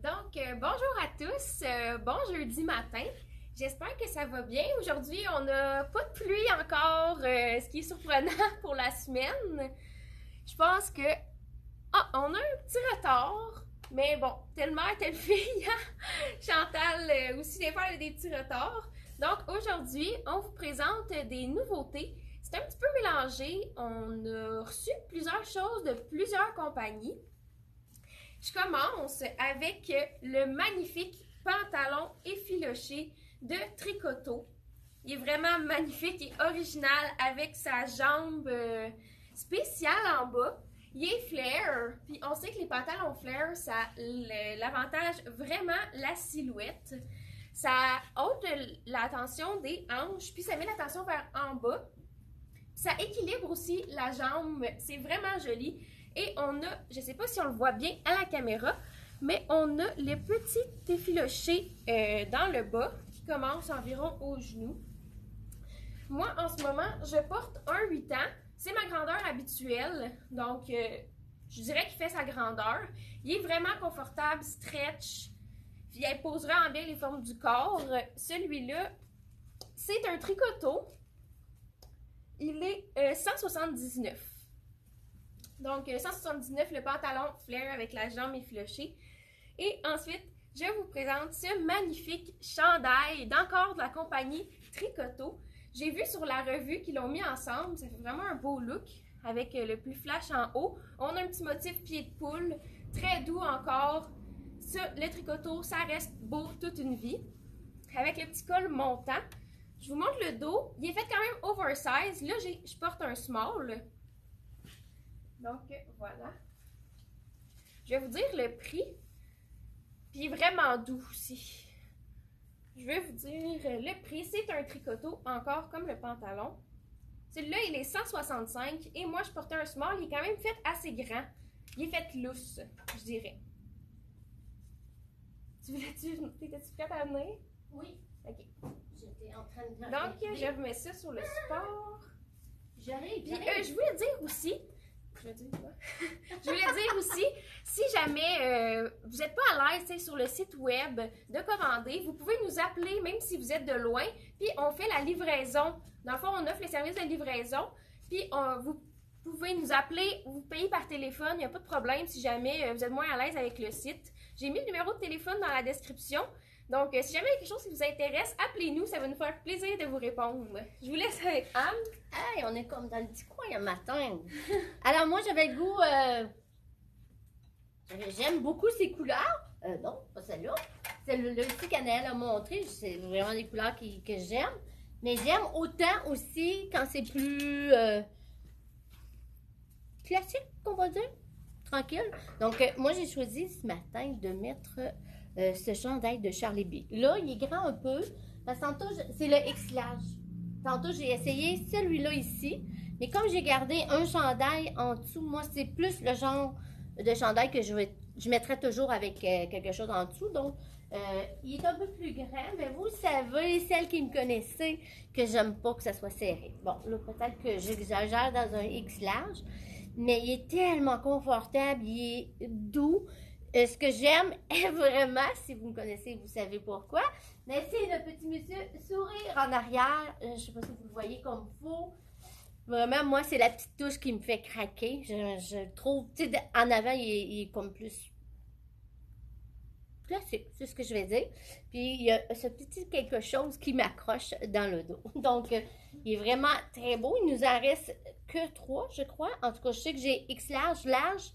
Donc, bonjour à tous, bon jeudi matin. J'espère que ça va bien. Aujourd'hui, on n'a pas de pluie encore, ce qui est surprenant pour la semaine. Je pense que... Ah, on a un petit retard, mais bon, telle mère, telle fille. Chantal aussi, des fois, elle a des petits retards. Donc, aujourd'hui, on vous présente des nouveautés. C'est un petit peu mélangé. On a reçu plusieurs choses de plusieurs compagnies. Je commence avec le magnifique pantalon effiloché de Tricoto. Il est vraiment magnifique et original avec sa jambe spéciale en bas. Il est flare, puis on sait que les pantalons flare, ça l'avantage vraiment la silhouette. Ça ôte la tension des hanches, puis ça met la tension vers en bas. Ça équilibre aussi la jambe, c'est vraiment joli. Et on a, je ne sais pas si on le voit bien à la caméra, mais on a le petit effiloché dans le bas qui commence environ au genou. Moi, en ce moment, je porte un 8 ans. C'est ma grandeur habituelle, donc je dirais qu'il fait sa grandeur. Il est vraiment confortable, stretch, puis il posera en bien les formes du corps. Celui-là, c'est un tricoto. Il est 179. Donc, 179, le pantalon flare avec la jambe effilochée. Et ensuite, je vous présente ce magnifique chandail d'encore de la compagnie Tricoto. J'ai vu sur la revue qu'ils l'ont mis ensemble. Ça fait vraiment un beau look avec le plus flash en haut. On a un petit motif pied de poule, très doux encore. Ça, le Tricoto, ça reste beau toute une vie. Avec le petit col montant. Je vous montre le dos. Il est fait quand même oversize. Là, je porte un small. Donc, voilà. Je vais vous dire le prix. Puis, il est vraiment doux aussi. Je vais vous dire le prix. C'est un tricoto, encore comme le pantalon. Celui-là, il est 165. Et moi, je portais un small. Il est quand même fait assez grand. Il est fait lousse, je dirais. T'étais-tu prête à venir? Oui. OK. J'étais en train de... Donc, je remets ça sur le support. J'arrive. Puis, je voulais dire aussi... Je voulais dire aussi, si jamais vous n'êtes pas à l'aise sur le site web de commander, vous pouvez nous appeler même si vous êtes de loin, puis on fait la livraison. Dans le fond, on offre les services de livraison, puis vous pouvez nous appeler, vous payez par téléphone, il n'y a pas de problème si jamais vous êtes moins à l'aise avec le site. J'ai mis le numéro de téléphone dans la description. Donc, si jamais il y a quelque chose qui vous intéresse, appelez-nous, ça va nous faire plaisir de vous répondre. Je vous laisse avec Anne. Hey, on est comme dans le petit coin le matin. Alors, moi, j'avais le goût... J'aime beaucoup ces couleurs. Non, pas celle-là. C'est le petit qu'Anaëlle a montré. C'est vraiment des couleurs que j'aime. Mais j'aime autant aussi quand c'est plus classique, on va dire. Tranquille. Donc, moi, j'ai choisi ce matin de mettre... ce chandail de Charlie B. Là, il est grand un peu, parce que tantôt, c'est le X large. Tantôt, j'ai essayé celui-là ici, mais comme j'ai gardé un chandail en dessous, moi, c'est plus le genre de chandail que je mettrais toujours avec quelque chose en dessous. Donc, il est un peu plus grand, mais vous savez, celles qui me connaissez, que j'aime pas que ça soit serré. Bon, là, peut-être que j'exagère dans un X large, mais il est tellement confortable, il est doux. Ce que j'aime vraiment, si vous me connaissez, vous savez pourquoi, mais c'est le petit monsieur sourire en arrière. Je ne sais pas si vous le voyez comme il faut. Vraiment, moi, c'est la petite touche qui me fait craquer. Je trouve, tu sais, en avant, il est comme plus classique, c'est ce que je vais dire. Puis, il y a ce petit quelque chose qui m'accroche dans le dos. Donc, il est vraiment très beau. Il nous en reste que 3, je crois. En tout cas, je sais que j'ai X large, large.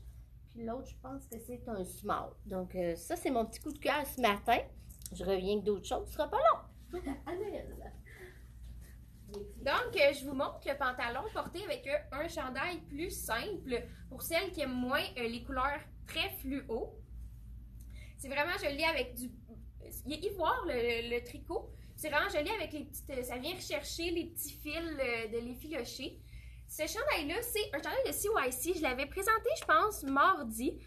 Puis l'autre, je pense que c'est un small. Donc, ça, c'est mon petit coup de cœur ce matin. Je reviens avec d'autres choses. Ce sera pas long. Donc, je vous montre le pantalon porté avec un chandail plus simple pour celles qui aiment moins les couleurs très fluo. C'est vraiment joli avec du... Il est ivoire, le tricot. C'est vraiment joli avec les petites... Ça vient rechercher les petits fils de l'effiloché. Ce chandail-là, c'est un chandail de CYC. Je l'avais présenté, je pense, mardi.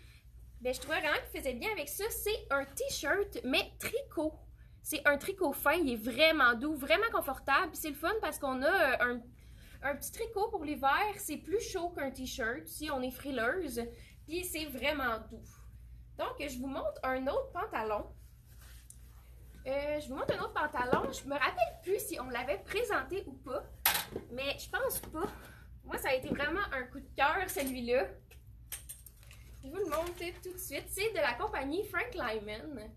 Ben, je trouvais vraiment qu'il faisait bien avec ça. C'est un t-shirt, mais tricot. C'est un tricot fin. Il est vraiment doux, vraiment confortable. C'est le fun parce qu'on a un petit tricot pour l'hiver. C'est plus chaud qu'un t-shirt si on est frileuse. Puis c'est vraiment doux. Donc, je vous montre un autre pantalon. Je vous montre un autre pantalon. Je me rappelle plus si on l'avait présenté ou pas, mais je pense pas. Moi, ça a été vraiment un coup de cœur, celui-là. Je vous le montre tout de suite. C'est de la compagnie Frank Lyman.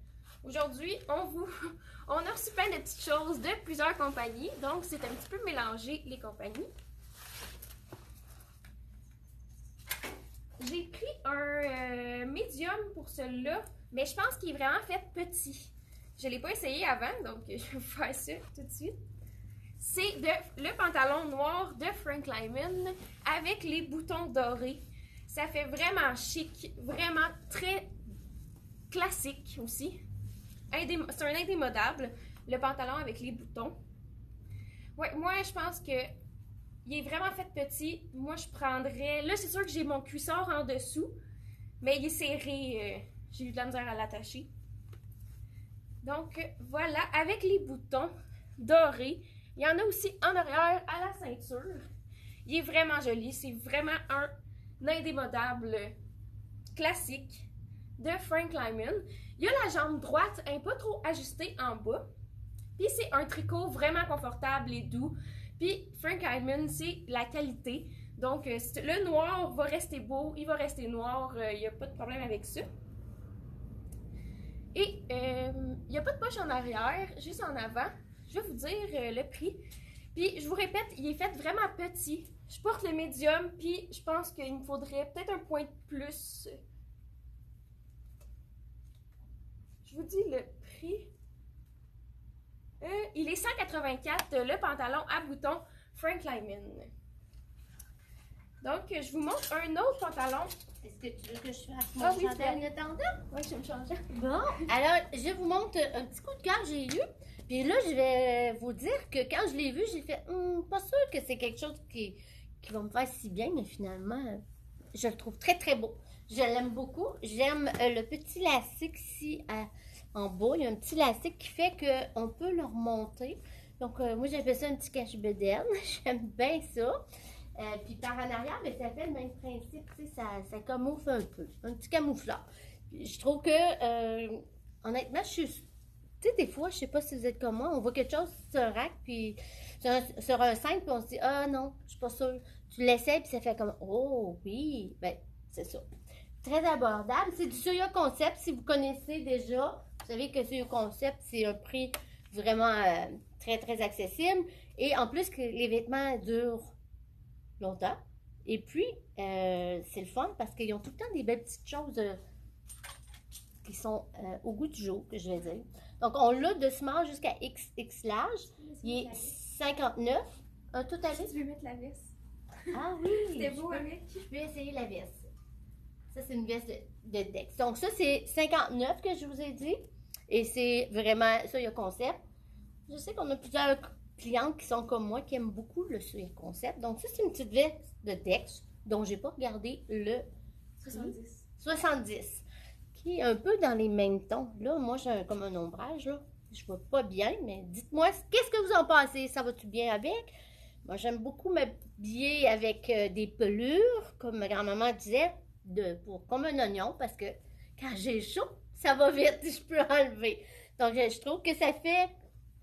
Aujourd'hui, on a reçu plein de petites choses de plusieurs compagnies, donc c'est un petit peu mélangé les compagnies. J'ai pris un médium pour celui-là, mais je pense qu'il est vraiment fait petit. Je ne l'ai pas essayé avant, donc je vais vous faire ça tout de suite. C'est le pantalon noir de Frank Lyman avec les boutons dorés. Ça fait vraiment chic, vraiment très classique aussi. C'est un indémodable, le pantalon avec les boutons. Ouais, moi, je pense que il est vraiment fait petit. Moi, je prendrais... Là, c'est sûr que j'ai mon cuissard en dessous, mais il est serré. J'ai eu de la misère à l'attacher. Donc, voilà, avec les boutons dorés. Il y en a aussi en arrière à la ceinture. Il est vraiment joli. C'est vraiment un indémodable classique de Frank Lyman. Il y a la jambe droite, un peu trop ajustée en bas. Puis c'est un tricot vraiment confortable et doux. Puis Frank Lyman, c'est la qualité. Donc le noir va rester beau, il va rester noir, il n'y a pas de problème avec ça. Et il n'y a pas de poche en arrière, juste en avant. Je vais vous dire le prix. Puis je vous répète, il est fait vraiment petit. Je porte le médium, puis je pense qu'il me faudrait peut-être un point de plus. Je vous dis le prix. Il est 184, le pantalon à boutons Frank Lyman. Donc, je vous montre un autre pantalon. Est-ce que tu veux que je fasse mon chandail en attendant? Oui, je vais me changer. Bon, alors, je vous montre un petit coup de cœur que j'ai eu. Puis là, je vais vous dire que quand je l'ai vu, j'ai fait, pas sûr que c'est quelque chose qui va me faire si bien, mais finalement, je le trouve très, très beau. Je l'aime beaucoup. J'aime le petit lacet ici en bas. Il y a un petit lacet qui fait qu'on peut le remonter. Donc, moi, j'appelle ça un petit cache-bedaine. J'aime bien ça. Puis par en arrière, mais ça fait le même principe, tu sais, ça camoufle un peu, un petit camouflage. Puis je trouve que, honnêtement, tu sais, des fois, je sais pas si vous êtes comme moi, on voit quelque chose sur un rack, puis sur un 5, puis on se dit, ah non, je suis pas sûre. Tu l'essaies, puis ça fait comme, oh oui, ben, c'est ça. Très abordable. C'est du Soya Concept, si vous connaissez déjà. Vous savez que Soya Concept, c'est un prix vraiment très, très accessible. Et en plus, que les vêtements durent longtemps. Et puis, c'est le fun parce qu'ils ont tout le temps des belles petites choses qui sont au goût du jour, que je vais dire. Donc, on l'a de small jusqu'à X large. Il est 59. Tout à fait. Tu veux mettre la veste? Ah oui! C'était beau avec. Je peux essayer la veste. Ça, c'est une veste de Dex. Donc, ça, c'est 59 que je vous ai dit. Et c'est vraiment, ça, il y a concept. Je sais qu'on a plusieurs clientes qui sont comme moi, qui aiment beaucoup le Soya Concept. Donc, ça, c'est une petite veste de Dex dont j'ai pas regardé le 70. 70, qui est un peu dans les mêmes tons. Là, moi, j'ai comme un ombrage, là. Je vois pas bien, mais dites-moi, qu'est-ce que vous en pensez? Ça va-tu bien avec? Moi, j'aime beaucoup m'habiller avec des pelures, comme ma grand-maman disait, comme un oignon, parce que quand j'ai chaud, ça va vite, je peux enlever. Donc, je trouve que ça fait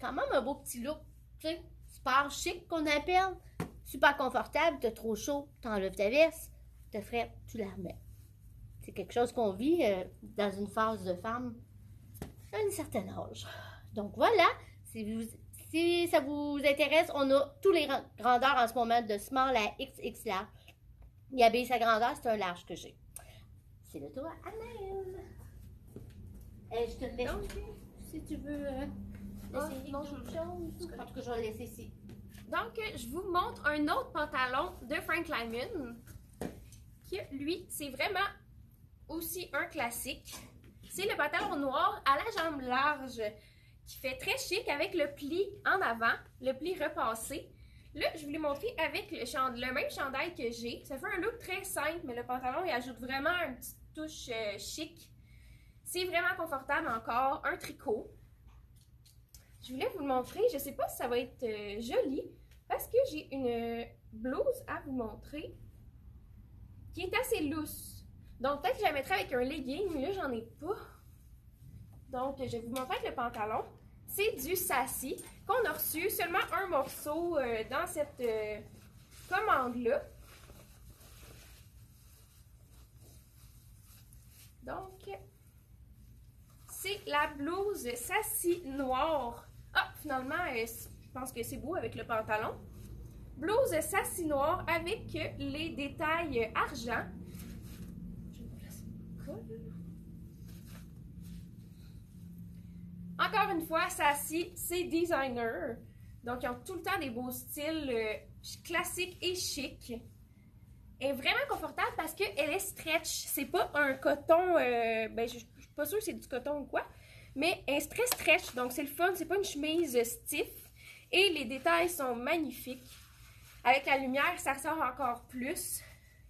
quand même un beau petit look, tu sais, super chic qu'on appelle, super confortable. T'as trop chaud, t'enlèves ta veste, t'as frais, tu la remets. C'est quelque chose qu'on vit dans une phase de femme à un certain âge. Donc voilà, si ça vous intéresse, on a tous les grandeurs en ce moment, de small à XX large. Il habille sa grandeur, c'est un large que j'ai. C'est le tour à Anaël. Je te laisse, si tu veux essayer non, autre chose. En tout cas, je vais le laisser ici. Donc, je vous montre un autre pantalon de Frank Lyman, qui, lui, c'est vraiment aussi un classique. C'est le pantalon noir à la jambe large, qui fait très chic avec le pli en avant, le pli repassé. Là, je vous l'ai montré avec le même chandail que j'ai. Ça fait un look très simple, mais le pantalon, il ajoute vraiment une petite touche chic. C'est vraiment confortable encore, un tricot. Je voulais vous le montrer, je ne sais pas si ça va être joli, parce que j'ai une blouse à vous montrer qui est assez lousse. Donc, peut-être que je la mettrai avec un legging, mais là, j'en ai pas. Donc, je vais vous montrer avec le pantalon. C'est du Sassy qu'on a reçu seulement un morceau dans cette commande-là. Donc, c'est la blouse Sassy noire. Ah, finalement, je pense que c'est beau avec le pantalon. Blouse Sassy noire avec les détails argent. Je vais vous placer mon col. Encore une fois, Sassy, c'est designer. Donc, ils ont tout le temps des beaux styles classiques et chics. Elle est vraiment confortable parce qu'elle est stretch. C'est pas un coton, ben je suis pas sûre que c'est du coton ou quoi, mais elle est très stretch, donc c'est le fun. C'est pas une chemise stiff. Et les détails sont magnifiques. Avec la lumière, ça ressort encore plus.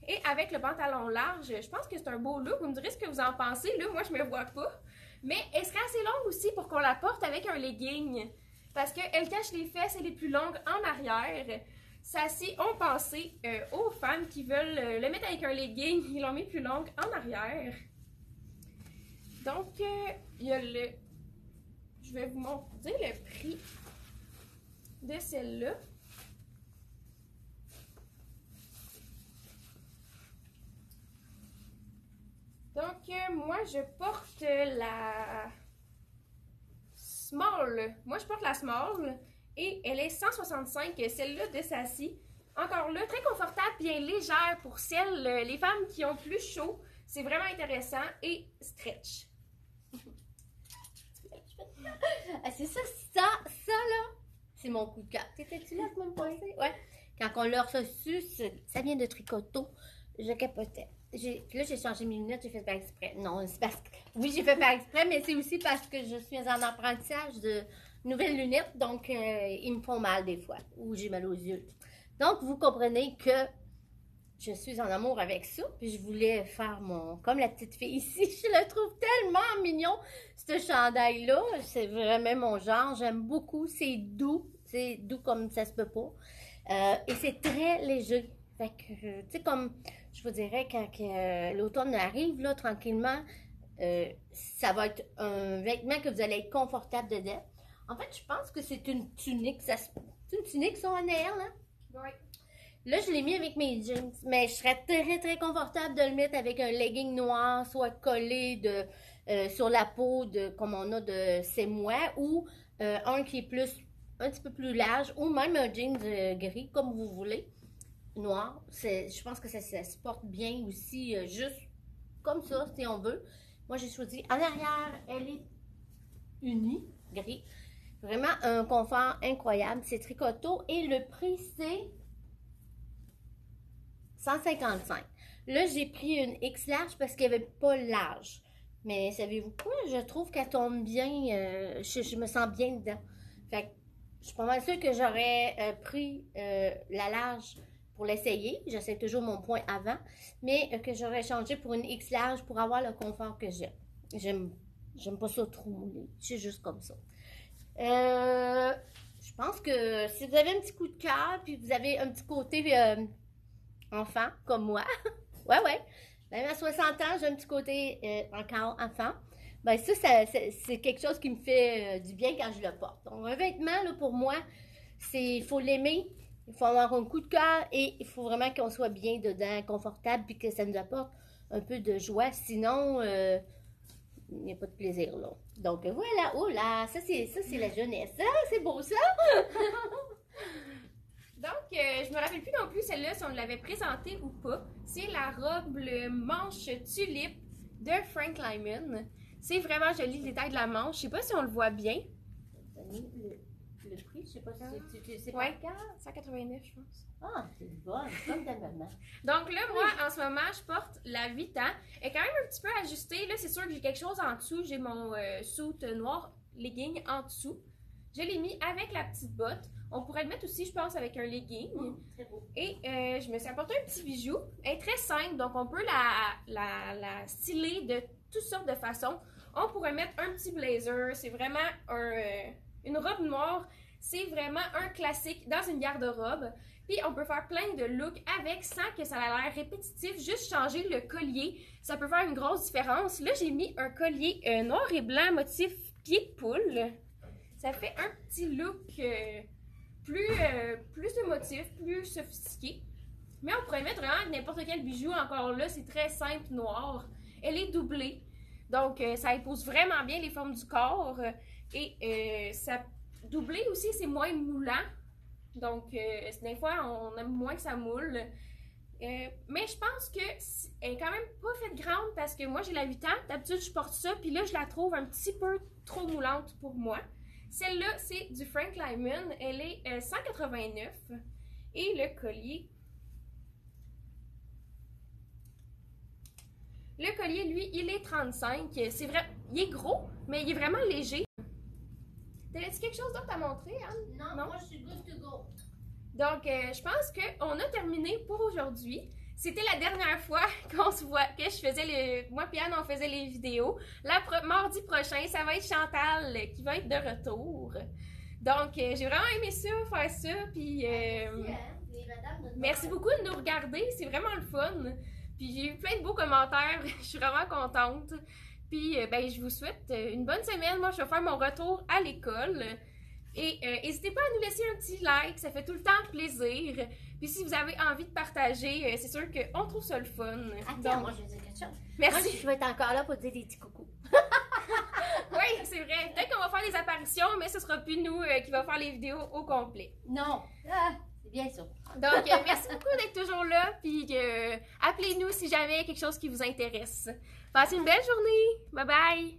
Et avec le pantalon large, je pense que c'est un beau look. Vous me direz ce que vous en pensez. Là, moi, je me vois pas. Mais elle serait assez longue aussi pour qu'on la porte avec un legging. Parce qu'elle cache les fesses, elle est plus longue en arrière. Sassy ont pensé aux femmes qui veulent le mettre avec un legging. Ils l'ont mis plus longue en arrière. Donc, il y a le... Je vais vous montrer le prix de celle-là. Donc, moi, je porte la small. Moi, je porte la small et elle est 165, celle-là de Sassy. Encore là, très confortable, bien légère pour celles, les femmes qui ont plus chaud. C'est vraiment intéressant et stretch. Ah, c'est ça, là, c'est mon coup de cœur. T'étais-tu là la semaine passée? Ouais. Quand on l'a reçu, ça vient de Tricoto. Je capotais. Puis là, j'ai changé mes lunettes, j'ai fait par exprès. Non, c'est parce que... Oui, j'ai fait par exprès, mais c'est aussi parce que je suis en apprentissage de nouvelles lunettes, donc ils me font mal des fois, ou j'ai mal aux yeux. Donc, vous comprenez que je suis en amour avec ça, puis je voulais faire mon... Comme la petite fille ici, je le trouve tellement mignon, ce chandail-là. C'est vraiment mon genre, j'aime beaucoup, c'est doux comme ça se peut pas. Et c'est très léger. Fait que, tu sais, comme je vous dirais, quand l'automne arrive, là, tranquillement, ça va être un vêtement que vous allez être confortable dedans. En fait, je pense que c'est une tunique. C'est une tunique, ça, en air, là? Oui. Là, je l'ai mis avec mes jeans, mais je serais très, très confortable de le mettre avec un legging noir, soit collé sur la peau, comme on a de C'est moi, ou un qui est un petit peu plus large, ou même un jeans gris, comme vous voulez. Noir, je pense que ça se porte bien aussi, juste comme ça, si on veut. Moi, j'ai choisi, en arrière, elle est unie, gris. Vraiment un confort incroyable. C'est Tricoto et le prix, c'est 155. Là, j'ai pris une X large parce qu'il n'y avait pas large. Mais savez-vous quoi? Je trouve qu'elle tombe bien, je me sens bien dedans. Fait que je suis pas mal sûre que j'aurais pris la large pour l'essayer. J'essaie toujours mon point avant. Mais que j'aurais changé pour une X large pour avoir le confort que j'aime. J'aime pas ça trop moulé. C'est juste comme ça. Je pense que si vous avez un petit coup de cœur, puis vous avez un petit côté enfant, comme moi. ouais. Même à 60 ans, j'ai un petit côté encore enfant. Ben ça c'est quelque chose qui me fait du bien quand je le porte. Donc, un vêtement, là, pour moi, il faut l'aimer. Il faut avoir un coup de cœur et il faut vraiment qu'on soit bien dedans, confortable, puis que ça nous apporte un peu de joie. Sinon, il n'y a pas de plaisir, là. Donc, voilà. Oh là, ça, c'est la jeunesse. Ah, c'est beau, ça! Donc, je me rappelle plus non plus celle-là si on l'avait présentée ou pas. C'est la robe le manche tulipe de Frank Lyman. C'est vraiment joli le détail de la manche. Je sais pas si on le voit bien. Le prix, je sais pas si tu sais pas. Ouais, 189, je pense. Ah, c'est bon, comme ta maman. Donc là, moi, en ce moment, je porte la 8 ans. Elle est quand même un petit peu ajustée. Là, c'est sûr que j'ai quelque chose en dessous. J'ai mon suit noir legging en dessous. Je l'ai mis avec la petite botte. On pourrait le mettre aussi, je pense, avec un legging. Très beau. Et je me suis apporté un petit bijou. Elle est très simple, donc on peut la styler de toutes sortes de façons. On pourrait mettre un petit blazer. C'est vraiment une robe noire C'est vraiment un classique dans une garde-robe. Puis on peut faire plein de looks avec sans que ça ait l'air répétitif. Juste changer le collier, ça peut faire une grosse différence. Là, j'ai mis un collier noir et blanc motif pied de poule. Ça fait un petit look plus émotif, plus sophistiqué. Mais on pourrait mettre vraiment n'importe quel bijou. Encore là, c'est très simple, noir. Elle est doublée. Donc, ça épouse vraiment bien les formes du corps. Et ça doublé aussi, c'est moins moulant. Donc, des fois, on aime moins que ça moule. Mais je pense qu'elle est quand même pas faite grande parce que moi, j'ai la 8 ans. D'habitude, je porte ça. Puis là, je la trouve un petit peu trop moulante pour moi. Celle-là, c'est du Frank Lyman. Elle est 189. Et le collier... Le collier, lui, il est 35. C'est vrai, il est gros, mais il est vraiment léger. T'avais-tu quelque chose d'autre à montrer, Anne? Non, moi, je suis good to go. Donc, je pense qu'on a terminé pour aujourd'hui. C'était la dernière fois qu'on se voit, que je faisais moi et Anne, on faisait les vidéos. Mardi prochain, ça va être Chantal qui va être de retour. Donc, j'ai vraiment aimé ça, faire ça. Puis, merci beaucoup de nous regarder. C'est vraiment le fun. Puis, j'ai eu plein de beaux commentaires. Je suis vraiment contente. Puis, ben, je vous souhaite une bonne semaine. Moi, je vais faire mon retour à l'école. Et n'hésitez pas à nous laisser un petit like, ça fait tout le temps plaisir. Puis si vous avez envie de partager, c'est sûr qu'on trouve ça le fun. Attends, moi je vais dire quelque chose. Merci. Moi, je vais être encore là pour dire des petits coucous. Oui, c'est vrai. Peut-être qu'on va faire des apparitions, mais ce sera plus nous qui va faire les vidéos au complet. Non, c'est bien ça. Donc, merci beaucoup d'être toujours là. Puis appelez-nous si jamais il y a quelque chose qui vous intéresse. Passez une belle journée. Bye bye.